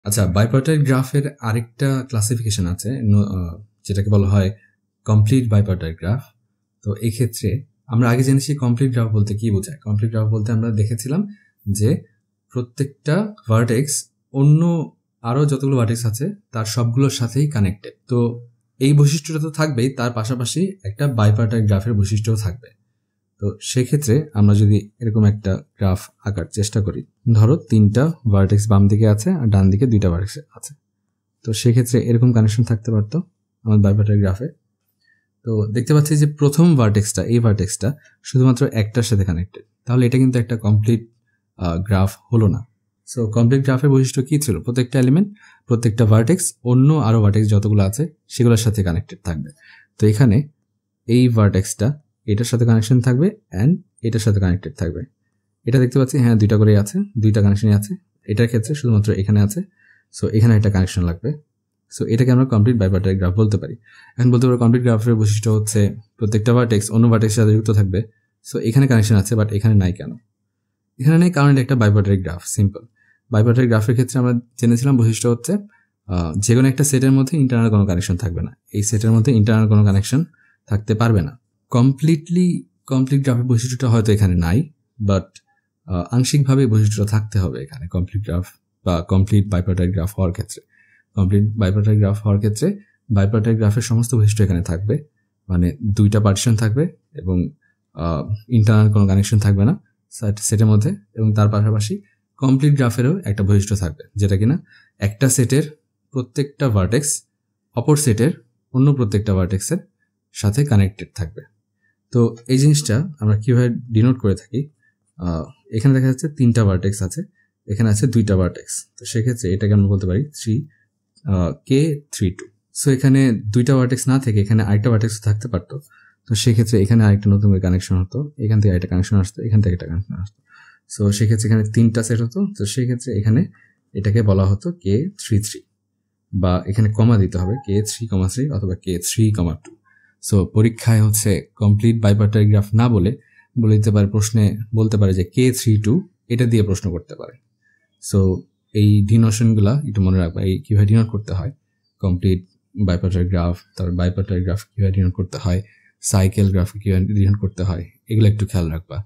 আচ্ছা, বাইপার্টাইট গ্রাফের আরেকটা ক্লাসিফিকেশন আছে যেটাকে বলা হয় কমপ্লিট বাইপার্টাইট গ্রাফ। তো এই ক্ষেত্রে আমরা আগে জেনেছি কমপ্লিট গ্রাফ বলতে কি বোঝায়। কমপ্লিট গ্রাফ বলতে আমরা দেখেছিলাম যে প্রত্যেকটা ভার্টেক্স অন্য আরও যতগুলো ভার্টেক্স আছে তার সবগুলোর সাথেই কানেক্টেড। তো এই বৈশিষ্ট্যটা তো থাকবেই, তার পাশাপাশি একটা বাইপার্টাইট গ্রাফের বৈশিষ্ট্যও থাকবে। তো সেক্ষেত্রে আমরা যদি এরকম একটা গ্রাফ আঁকার চেষ্টা করি, ধরো 3টা ভার্টেক্স বাম দিকে আছে আর ডান দিকে 2টা ভার্টেক্স আছে, তো সেক্ষেত্রে এরকম কানেকশন থাকতে পারতো আমাদের বাইপার্টাইট গ্রাফে। তো দেখতে পাচ্ছি যে প্রথম ভার্টেক্সটা, এই ভার্টেক্সটা শুধুমাত্র একটার সাথে কানেক্টেড, তাহলে এটা কিন্তু একটা কমপ্লিট গ্রাফ হলো না। সো কমপ্লিট গ্রাফের বৈশিষ্ট্য কি ছিল? প্রত্যেকটা এলিমেন্ট, প্রত্যেকটা ভার্টেক্স অন্য আরও ভার্টেক্স যতগুলো আছে সেগুলোর সাথে কানেক্টেড থাকবে। তো এখানে এই ভার্টেক্সটা এটার সাথে কানেকশন থাকবে অ্যান্ড এটার সাথে কানেক্টেড থাকবে। এটা দেখতে পাচ্ছি, হ্যাঁ 2টা করেই আছে, 2টা কানেকশনই আছে। এটার ক্ষেত্রে শুধুমাত্র এখানে আছে, সো এখানে একটা কানেকশন লাগবে। সো এটাকে আমরা কমপ্লিট বাইপার্টাইট গ্রাফ বলতে পারি। এখন বলতে পারি কমপ্লিট গ্রাফের বৈশিষ্ট্য হচ্ছে প্রত্যেকটা ভার্টেক্স অন্য ভার্টেক্সের সাথে যুক্ত থাকবে। সো এখানে কানেকশন আছে বাট এখানে নাই কেন? এখানে নেই কারণ এটা একটা বাইপার্টাইট গ্রাফ। সিম্পল। বাইপার্টাইট গ্রাফের ক্ষেত্রে আমরা জেনেছিলাম বৈশিষ্ট্য হচ্ছে যে কোনো একটা সেটের মধ্যে ইন্টারনাল কোনো কানেকশন থাকবে না, এই সেটের মধ্যে ইন্টারনাল কোনো কানেকশন থাকতে পারবে না। কমপ্লিট গ্রাফের বৈশিষ্ট্যটা হয়তো এখানে নাই, বাট আংশিকভাবে বৈশিষ্ট্যটা থাকতে হবে এখানে কমপ্লিট গ্রাফ বা কমপ্লিট বাইপার্টাইট গ্রাফ হওয়ার ক্ষেত্রে। কমপ্লিট বাইপার্টাইট গ্রাফ হওয়ার ক্ষেত্রে বাইপার্টাইট গ্রাফের সমস্ত বৈশিষ্ট্য এখানে থাকবে, মানে 2টা পার্টিশন থাকবে এবং ইন্টারনাল কোনো কানেকশন থাকবে না সেটের মধ্যে, এবং তার পাশাপাশি কমপ্লিট গ্রাফেরও একটা বৈশিষ্ট্য থাকবে যেটা কিনা একটা সেটের প্রত্যেকটা ভার্টেক্স অপর সেটের অন্য প্রত্যেকটা ভার্টেক্সের সাথে কানেক্টেড থাকবে। তো এই জিনিসটা আমরা কিভাবে ডিনোট করে থাকি, এখানে দেখা যাচ্ছে 3টা ভার্টেক্স আছে, এখানে আছে 2টা ভার্টেক্স। তো সেক্ষেত্রে এটাকে আমরা বলতে পারি K32। সো এখানে 2টা ভার্টেক্স না থেকে এখানে আরেকটা ভার্টেক্স থাকতে পারতো, তো সেক্ষেত্রে এখানে আরেকটা নতুন করে কানেকশন হতো, এখান থেকে আরেকটা কানেকশন আসতো, এখান থেকে একটা কানেকশন আসতো। সো সেক্ষেত্রে এখানে 3টা সেট হতো। তো সেক্ষেত্রে এখানে এটাকে বলা হতো K33, বা এখানে কমা দিতে হবে K3,3 অথবা K3,2। সো পরীক্ষায় হচ্ছে কমপ্লিট বাইপার্টাইট গ্রাফ না বলে দিতে পারে, প্রশ্নে বলতে পারে যে K32, এটা দিয়ে প্রশ্ন করতে পারে। সো এই ডিনোশনগুলা একটু মনে রাখবা, এই কীভাবে ডিনোট করতে হয় কমপ্লিট বাইপার্টাইট গ্রাফ, তারপর বাইপার্টাইট গ্রাফ কীভাবে ডিনোট করতে হয়, সাইকেল গ্রাফ কীভাবে ডিনোট করতে হয়, এগুলো একটু খেয়াল রাখবা।